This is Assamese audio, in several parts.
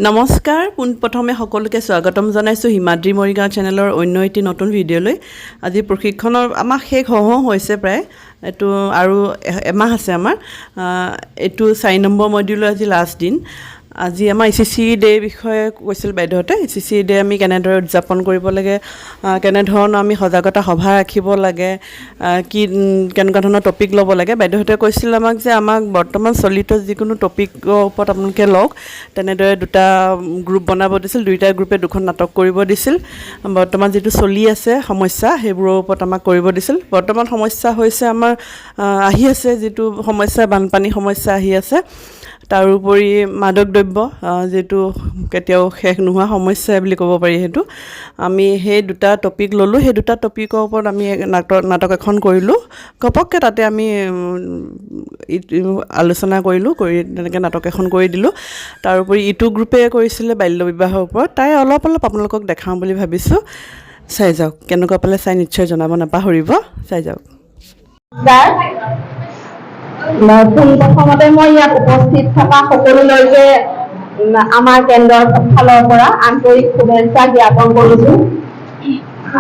নমস্কাৰ পোনপ্ৰথমে সকলোকে স্বাগতম জনাইছোঁ হিমাদ্ৰী মৰিগাঁও চেনেলৰ অন্য এটি নতুন ভিডিঅ'লৈ। আজি প্ৰশিক্ষণৰ আমাৰ শেষ হওঁ হৈছে প্ৰায়, এইটো আৰু এমাহ আছে আমাৰ। এইটো 4 নম্বৰ মডিউলৰ আজি লাষ্ট দিন। আজি আমাৰ ECC ডে' বিষয়ে কৈছিল বাইদেউহঁতে। ECC ডে' আমি কেনেদৰে উদযাপন কৰিব লাগে, কেনেধৰণৰ আমি সজাগতা সভা ৰাখিব লাগে, কেনেকুৱা ধৰণৰ টপিক ল'ব লাগে। বাইদেউহঁতে কৈছিল আমাক যে আমাক বৰ্তমান চলিত যিকোনো টপিকৰ ওপৰত আপোনালোকে লওক। তেনেদৰে দুটা গ্ৰুপ বনাব দিছিল, দুইটা গ্ৰুপে দুখন নাটক কৰিব দিছিল। বৰ্তমান যিটো চলি আছে সমস্যা, সেইবোৰৰ ওপৰত আমাক কৰিব দিছিল। বৰ্তমান সমস্যা হৈছে আমাৰ আহি আছে যিটো সমস্যা, বানপানী সমস্যা আহি আছে। তাৰোপৰি মাদক দ্ৰব্য, যিটো কেতিয়াও শেষ নোহোৱা সমস্যা বুলি ক'ব পাৰি। সেইটো আমি সেই দুটা টপিক ল'লোঁ। সেই দুটা টপিকৰ ওপৰত আমি নাটক এখন কৰিলোঁ। ঘপককৈ তাতে আমি আলোচনা কৰিলোঁ, কৰি তেনেকৈ নাটক এখন কৰি দিলোঁ। তাৰোপৰি ইটো গ্ৰুপে কৰিছিলে বাল্য বিবাহৰ ওপৰত। তাই অলপ আপোনালোকক দেখাওঁ বুলি ভাবিছোঁ। চাই যাওক, কেনেকুৱা পালে চাই নিশ্চয় জনাব নাপাহৰিব। চাই যাওক। পোনপ্ৰথমতে মই ইয়াত উপস্থিত থকা সকলোলৈকে আমাৰ কেন্দ্ৰৰ ফালৰ পৰা আন্তৰিক শুভেচ্ছা জ্ঞাপন কৰিছোঁ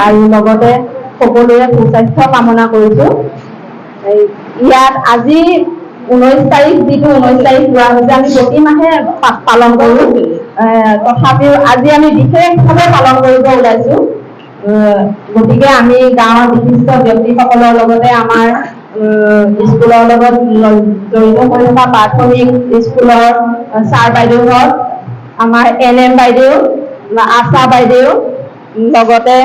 আৰু লগতে সকলোৰে সুস্বাস্থ্য কামনা কৰিছোঁ। ইয়াত আজি 19 তাৰিখ, যিটো 19 তাৰিখ হোৱা হৈছে, আমি প্ৰতি মাহে পালন কৰোঁ। তথাপিও আজি আমি বিশেষভাৱে পালন কৰিব ওলাইছোঁ। গতিকে আমি গাঁৱৰ বিশিষ্ট ব্যক্তিসকলৰ লগতে আমাৰ স্কুলৰ লগত জড়িত হৈ থকা প্ৰাথমিক স্কুলৰ ছাৰ বাইদেউহঁত, আমাৰ NM বাইদেউ, আশা বাইদেউ, লগতে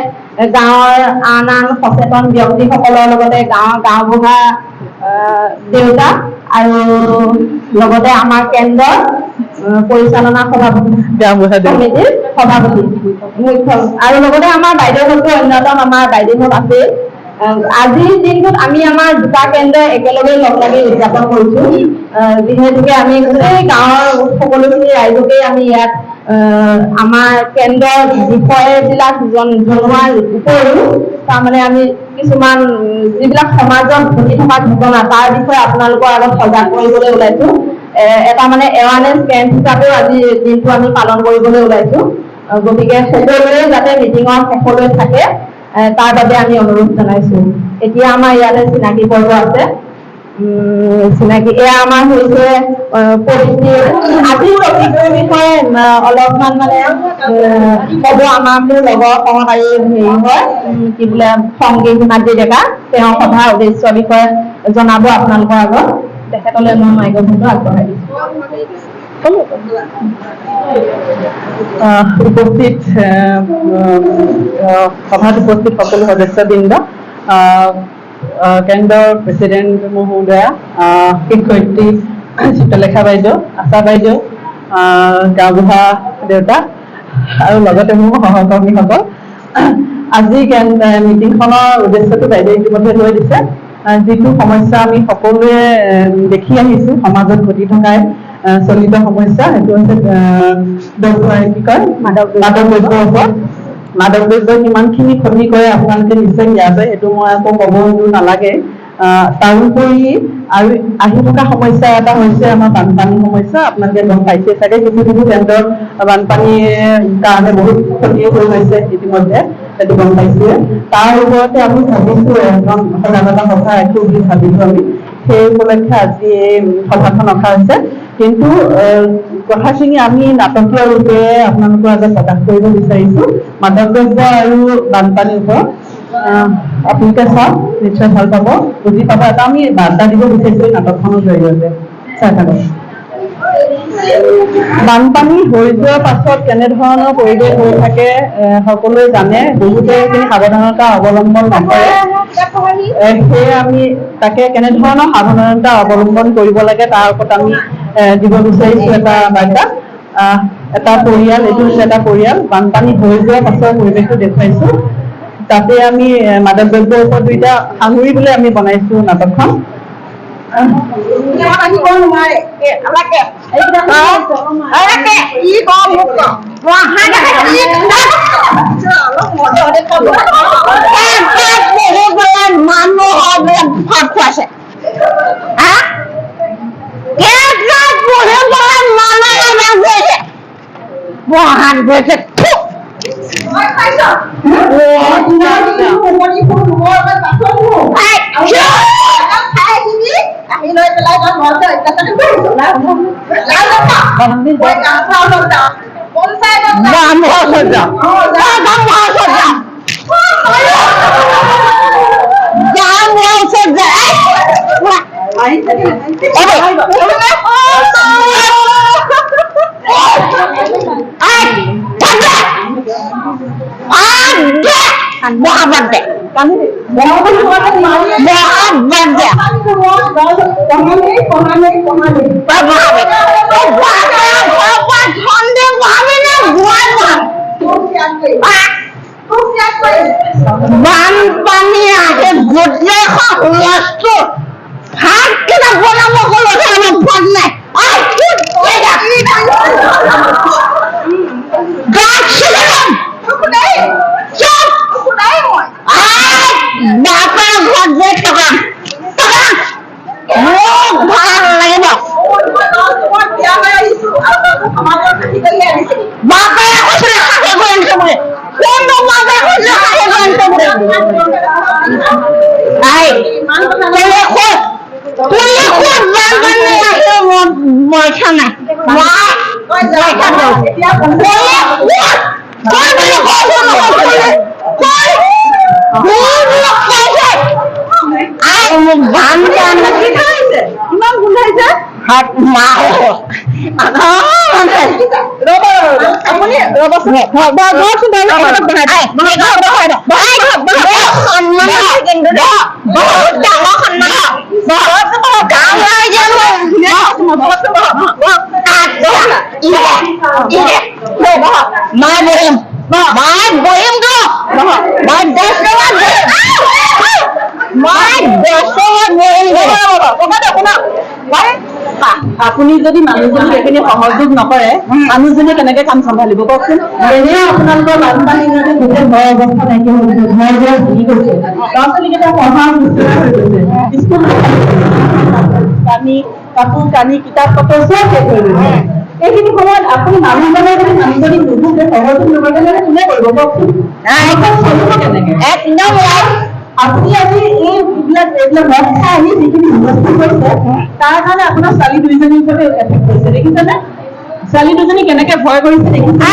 গাঁৱৰ আন সচেতন ব্যক্তিসকলৰ লগতে গাঁওবুঢ়া দেউতা আৰু লগতে আমাৰ কেন্দ্ৰৰ পৰিচালনা সমিতিৰ সভাপতি মুখ্য, আৰু লগতে আমাৰ বাইদেউহঁতো অন্যতম আমাৰ বাইদেউহঁত আছে। আজিৰ দিনটোত আমি আমাৰ দুটা কেন্দ্ৰ একেলগে লগ লাগি উদযাপন কৰিছোঁ। যিহেতুকে আমি গোটেই গাঁৱৰ সকলোখিনি ৰাইজকে আমি ইয়াত আমাৰ কেন্দ্ৰৰ বিষয়বিলাক জনোৱাৰ উপৰিও তাৰমানে আমি কিছুমান যিবিলাক সমাজত ঘটি থকা ঘটনা, তাৰ বিষয়ে আপোনালোকৰ আগত সজাগ কৰিবলৈ ওলাইছোঁ। এটা মানে এৱাৰনেছ কেম্প হিচাপেও আজি দিনটো আমি পালন কৰিবলৈ ওলাইছোঁ। গতিকে সকলোৱে যাতে মিটিঙৰ শেষলৈ থাকে, তাৰ বাবে আমি অনুৰোধ জনাইছোঁ। এতিয়া আমাৰ ইয়াতে চিনাকি পৰ্ব আছে। চিনাকি এয়া আমাৰ হৈছে আজিৰ টপিকৰ বিষয়ে অলপমান মানে ক'ব আমাৰ মোৰ লগৰ সহকাৰী হেৰি হয়, কি বোলে সংগীত হিমাদ্ৰী ডেকা, তেওঁ সভাৰ উদ্দেশ্যৰ বিষয়ে জনাব আপোনালোকৰ আগত। তেখেতলৈ মই মাইক্ৰফোনটো আগবঢ়াই দিছোঁ। উপস্থিত সভাত উপস্থিত সকলো সদস্যবৃন্দ, কেন্দ্ৰৰ প্ৰেচিডেণ্ট মহোদয়া, শিক্ষয়িত্ৰী চিত্ৰলেখা বাইদেউ, আশা বাইদেউ, গাঁওবুঢ়া দেউতা আৰু লগতে মোৰ সহকৰ্মীসকল, আজি মিটিংখনৰ উদ্দেশ্যটো বাইদেৱে ইতিমধ্যে লৈ দিছে। যিটো সমস্যা আমি সকলোৱে দেখি আহিছোঁ সমাজত ঘটি থকা চলিত সমস্যা, সেইটো হৈছে কি কয় মাদক দ্ৰব্যৰ ওপৰত। মাদক দ্ৰব্যই কিমানখিনি ক্ষতি কৰে আপোনালোকে নিশ্চয় জ্ঞাত, সেইটো মই আকৌ ক'ব নালাগে। তাৰোপৰি আৰু আহি থকা সমস্যা এটা হৈছে আমাৰ বানপানী সমস্যা। আপোনালোকে গম পাইছে চাগে, কিছু কেন্দ্ৰৰ বানপানীৰ কাৰণে বহুত ক্ষতি হৈ গৈছে ইতিমধ্যে, সেইটো গম পাইছে। তাৰ ওপৰতে আমি ভাবিছোঁ এখন সজাগতা সভা ৰাখোঁ বুলি ভাবিছোঁ আমি। সেই উপলক্ষে আজি এই সভাখন ৰখা হৈছে। কিন্তু কথাখিনি আমি নাটকীয় ৰূপে আপোনালোকৰ আগত প্ৰকাশ কৰিব বিচাৰিছোঁ। মাদক দ্ৰব্য আৰু বানপানীৰ ওপৰত আপোনালোকে চাওক, নিশ্চয় ভাল পাব, বুজি পাব। এটা আমি বাৰ্তা দিব বিচাৰিছোঁ নাটকখনৰ জৰিয়তে। চাই থাকক। বানপানী হৈ যোৱাৰ পাছত কেনেধৰণৰ পৰিৱেশ হৈ থাকে সকলোৱে জানে। বহুতে এইখিনি সাৱধানতা অৱলম্বন নকৰে। সেয়ে আমি তাকে কেনেধৰণৰ সাৱধানতা অৱলম্বন কৰিব লাগে তাৰ ওপৰত আমি দিব বিচাৰিছোঁ এটা বাৰ্তা। এটা পৰিয়াল, এইটো হৈছে এটা পৰিয়াল, বানপানী হৈ যোৱাৰ পাছৰ পৰিৱেশটো দেখুৱাইছোঁ। তাতে আমি মাদক দ্ৰব্যৰ ওপৰত দুইটা সাঙুৰি আমি বনাইছোঁ নাটকখন। বহান গৈছে বানপানী আহে গোটেই হুলস্থুল ভাত কেইটা বনাব গ'লে আমাৰ ভাত নাই বাপেৰ ঘৰত গৈ থকা মোক ভাল লাগিব বাপেৰে কৈছিলে শাকে কৰি আনিছে বুলি কোনটো বাপেৰে কৈছিলে শাকে কৰি আনিছে বুলি বানপানী আহিলে মইছা নাই ইমান গোন্ধাইছে হাত মাৰ আপুনি ৰ'বচোন আপুনি যদি মানুহজনীক এইখিনি সহযোগ নকৰে মানুহজনীয়ে কেনেকে কাম চম্ভালিব কওকচোন এনেও আপোনালোকৰ বানপানীৰ কাৰণে গোটেই ঘৰৰ অৱস্থা নাইকিয়া হৈ গৈছে ঘৰ দুৱাৰ ভাঙি গৈছে ল'ৰা ছোৱালীকেইটা পঢ়া নুচুৰা হৈ গৈছে স্কুল কানি কাপোৰ কানি কিতাপ পত্ৰ চব শেষ হৈ গৈছে এইখিনি সময়ত আপুনি মানুহজনে যদি মানুহজনীক নুবুজে সহযোগ নকৰে কোনে কৰিব কওকচোন চলিব কেনেকে একদম আপুনি আজি এইবিলাক মদ খাই আহি যিখিনি হুলস্থুল কৰিছে তাৰ কাৰণে আপোনাৰ ছোৱালী দুইজনীৰ ওপৰত এফেক্ট কৰিছে দেখিছেনে ছোৱালী দুজনী কেনেকে ভয় কৰিছে দেখিছে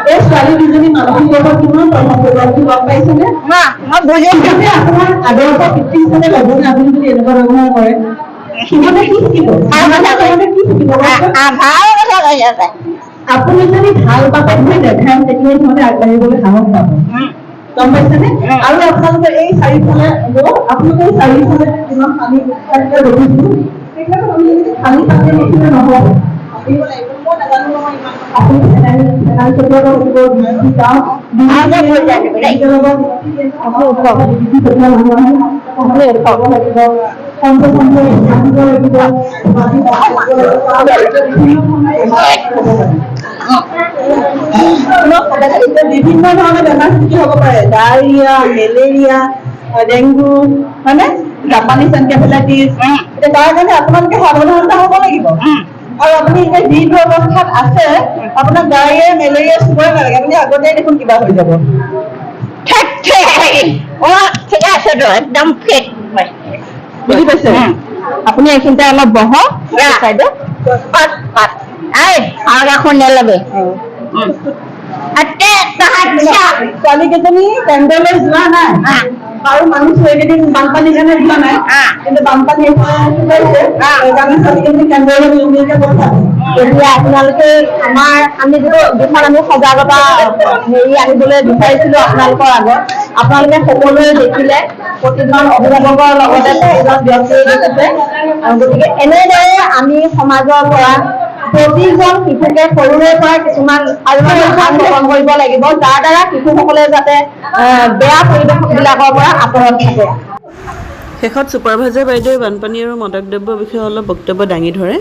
এই ছোৱালী দুজনী মানসিক ৰোগত কিমান প্ৰভাৱ পৰিব আপুনি গম পাইছেনে আপোনাৰ আগৰ পৰা পিতৃ হিচাপে ল'বনে আপুনি যদি এনেকুৱা ব্যৱহাৰ কৰে সিহঁতে কি শিকিব আপুনি যদি ভাল বাপেক হৈ দেখায় তেতিয়া সিহঁতে আগবাঢ়িবলৈ সাহস পাব গম পাইছেনে আৰু আপোনালোকে এই চাৰিওফালে আপোনালোকে এই চাৰিওফালে যিমান পানী দেখিছো সেইবিলাক আমি খালী পানী দেখিলে নহ'ব আপুনি চেনেল চলোৱাটো বিভিন্ন ধৰণৰ বেমাৰ সৃষ্টি হ'ব পাৰে ডায়েৰিয়া মেলেৰিয়া ডেংগু হয়নে জাপানীজ এনকেফেলাইটিছ এতিয়া তাৰ কাৰণে আপোনালোকে সাৱধানতা হ'ব লাগিব আৰু আপুনি এতিয়া যিটো অৱস্থাত আছে আপোনাক ডায়েৰিয়া মেলেৰিয়া চুবই নালাগে আপুনি আগতে দেখোন কিবা হৈ যাব একদম ফিট বুজি পাইছে আপুনি এইখিনিতে অলপ বহক আৰু এখন নেলাগে ছোৱালীকেইজনী কেন্দ্ৰলৈ যোৱা নাই আৰু মানুহ এইকেইদিন বানপানীৰ কাৰণে যোৱা নাই কিন্তু বানপানী সেইকাৰণে ছোৱালীকেইজনী কেন্দ্ৰলৈ এতিয়া আপোনালোকে আমি সজাগতা আনিবলৈ বিচাৰিছিলো আপোনালোকৰ আগত আপোনালোকে সকলোৱে দেখিলে প্ৰতিজন অভিভাৱকৰ লগতে প্ৰতিজন ব্যক্তিয়ে দেখিছে গতিকে এনেদৰে আমি সমাজৰ পৰা প্ৰতিজন শিশুকে সৰুৰে পৰা কিছুমান কাম গ্ৰহণ কৰিব লাগিব যাৰ দ্বাৰা শিশুসকলে যাতে বেয়া পৰিৱেশবিলাকৰ পৰা আঁতৰত থাকে শেষত ছুপাৰভাইজাৰ বাইদেৱে বানপানী আৰু মাদক দ্ৰব্যৰ বিষয়ে অলপ বক্তব্য দাঙি ধৰে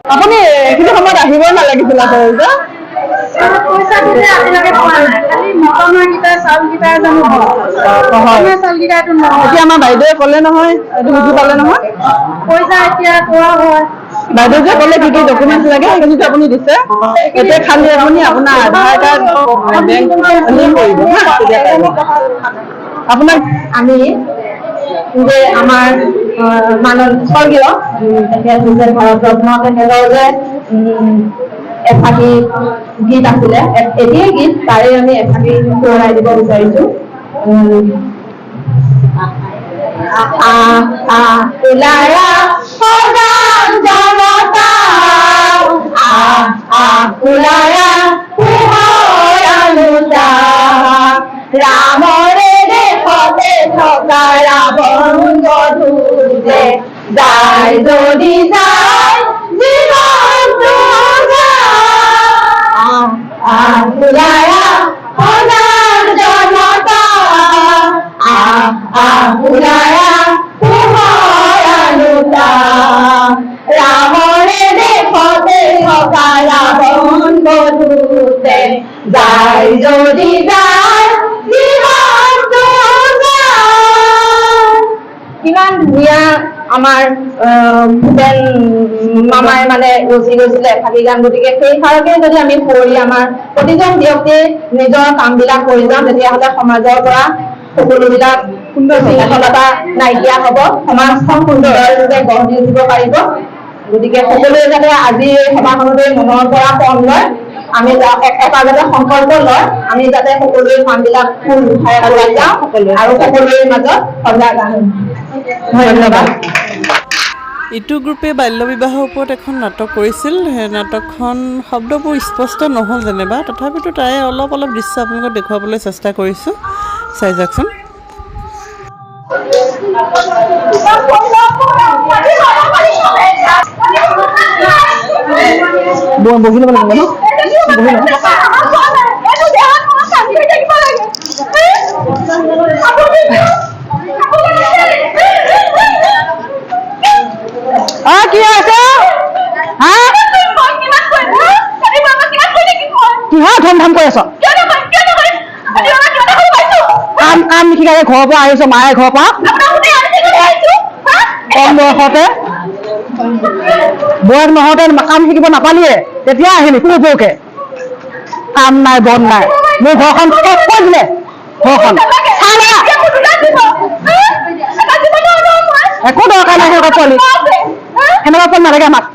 আপুনি এইখিনি সময়ত আহিবই নালাগে লাগিছিল আচলতে পইচা দিলে আজিলৈকে পোৱা নাই খালি মটনৰ কেইটা চাউল কেইটা জানো চাউলকেইটাটো নহয় এতিয়া আমাৰ বাইদেৱে ক'লে নহয় এইটো বুজি পালে নহয় পইচা এতিয়া পোৱা হয় বাইদেউ যে ক'লে কি কি ডকুমেণ্টছ লাগে সেইখিনিতো আপুনি দিছে এতিয়া খালি আপুনি আপোনাৰ আধাৰ কাৰ্ড বেংক লিংক কৰিব হা তেতিয়া পাৰিব আপোনাক আমি যে আমাৰ মানৱ স্বৰ্গীয় তেখেত হৈছে ভাৰতৰত্ন তেখেতৰ যে এফাকি গীত আছিলে এতিয়াই গীত তাৰে আমি এফাকি সোঁৱৰাই দিব বিচাৰিছো উলাৰা সদান জনতা উলাৰা পোহৰালোটা ৰামৰে দেশতে থকা ৰাৱণ বধূৰে যায় যদি যায় জীৱনটো উলাৰা সদান জনতা উলাৰা পোহৰালোটা ৰামৰে দেশতে থকা ৰাৱণ বধূৰে যায় যদি যায় জীৱনটো যায়। কিমান ধুনীয়া আমাৰ ভূপেন মামাই মানে ৰচি গৈছিলে এফাকি গান গতিকে সেই সাৰকে যদি আমি পঢ়ি আমাৰ প্ৰতিজন ব্যক্তিয়ে নিজৰ কামবিলাক কৰি যাওঁ তেতিয়াহ'লে সমাজৰ পৰা সকলোবিলাক শৃংখলতা নাইকিয়া হ'ব সমাজখন সুন্দৰৰূপে গঢ় দি উঠিব পাৰিব গতিকে সকলোৱে যাতে আজি এই সভাখনতে মনৰ পৰা পণ লয় আমি এটা যাতে সংকল্প লয় আমি যাতে সকলোৱে কামবিলাক ফুল উঠাই আগুৱাই যাওঁ আৰু সকলোৰে মাজত সজাগ আনো ধন্যবাদ ইটো গ্ৰুপে বাল্য বিবাহৰ ওপৰত এখন নাটক কৰিছিল সেই নাটকখন শব্দবোৰ স্পষ্ট নহ'ল যেনিবা তথাপিতো তাৰে অলপ অলপ দৃশ্য আপোনালোকক দেখুৱাবলৈ চেষ্টা কৰিছোঁ চাই যাওকচোন বহি ল'ব লাগিব ন কি হৈছে কিহৰ ধম ধম কৰি আছ কাম নিশিকাকে ঘৰৰ পৰা আহিছ মায়ে ঘৰৰ পৰা কম বয়সতে বয়স নহওঁতে কাম শিকিব নাপালিয়ে তেতিয়া আহিলি পুৰুষকে কাম নাই বন নাই মোৰ ঘৰখন কৈ দিলে ঘৰখন একো দৰকাৰ নাই সেনেকুৱা পোৱালি সেনেকুৱা পোৱালি নালাগে আমাক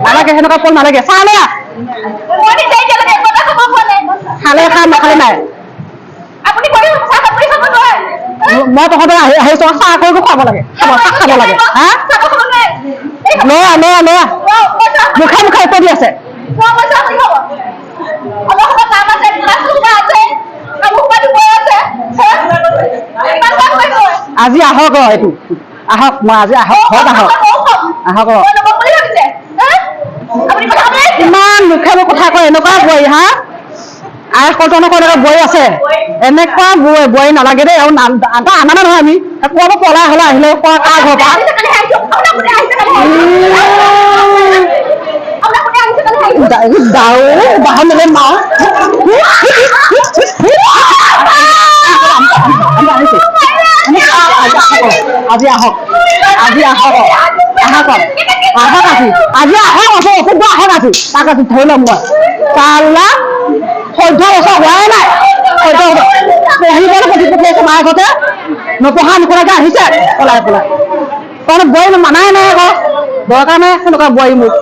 নালাগে সেনেকুৱা পোৱালি নালাগে চাহ লৈ খালে খাম নাখালে নাই মই তহঁতে আহিছো চাহ কৰিব খাব লাগে খাব লাগে হা লৈ মুখে মুখে উত্তৰ দি আছে আজি আহক এইটো আহক মই আজি আহক ঘৰত আহক কিমান মুখে মুখ কথা কয় এনেকুৱা বোৱাৰী হা আই কল্পনাকৰ এনেকুৱা বোৱাৰী আছে এনেকুৱা বোৱাৰী নালাগে দেই আৰু আনা নহয় আমি কোৱা পলাই হ'লে আহিলে কোৱা কাৰ ঘৰ পৰা বাহন নিলে মা আজি আহক আজি আহক আহক আহক আজি আহক আছে অসুখ আহক আজি তাক আজি ধৰি ল'ম মই পাল্লা 14 বছৰ হোৱাই নাই 14 বছৰ পঢ়িবলৈ পঠি পঠিয়াইছে মায়ে ঘৰতে নপঢ়া নুশুনাকে আহিছে পলাই পলাই কাৰণ বোৱাৰী মানাই নাই আকৌ দৰকাৰ নাই সেনেকুৱা বোৱাৰী মোক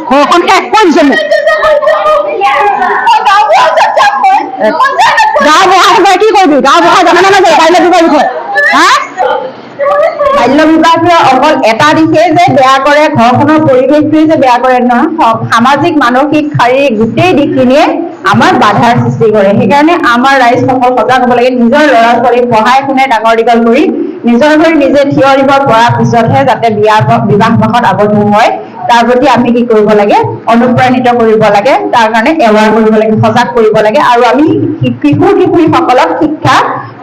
ঘৰখন শেষ কৰি দিছে মোক গাঁও বুঢ়া কি কৰিবি গাঁও বুঢ়া জানে নে নাজানে বাল্য বিবাহৰ বিষয়ে হা বাল্য বিবাহটোৱে অকল এটা দিশে যে বেয়া কৰে ঘৰখনৰ পৰিৱেশটোৱে যে বেয়া কৰে নহয় সামাজিক মানসিক শাৰীৰিক গোটেই দিশখিনিয়ে আমাৰ বাধাৰ সৃষ্টি কৰে সেইকাৰণে আমাৰ ৰাইজসকল সজাগ হ'ব লাগে নিজৰ ল'ৰা ছোৱালীক পঢ়াই শুনাই ডাঙৰ দীঘল কৰি নিজৰ ভৰি নিজে থিয় দিব পৰাৰ পিছতহে যাতে বিবাহ পাশত আবদ্ধ হয় তাৰ প্ৰতি আমি কি কৰিব লাগে অনুপ্ৰাণিত কৰিব লাগে তাৰ কাৰণে এৱাৰ কৰিব লাগে সজাগ কৰিব লাগে আৰু আমি কিশোৰ কিশোৰীসকলক শিক্ষা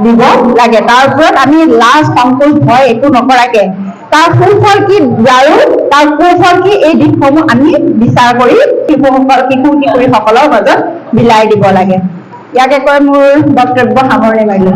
দিব লাগে তাৰ ওপৰত আমি লাজ সংকোচ ভয় একো নকৰাকে তাৰ সুফল কি আৰু তাৰ কুফল কি এই দিশসমূহ আমি বিচাৰ কৰি শিশু কিশোৰীসকলৰ মাজত বিলাই দিব লাগে। ইয়াকে কৈ মোৰ বক্তব্য সামৰণি মাৰিলোঁ।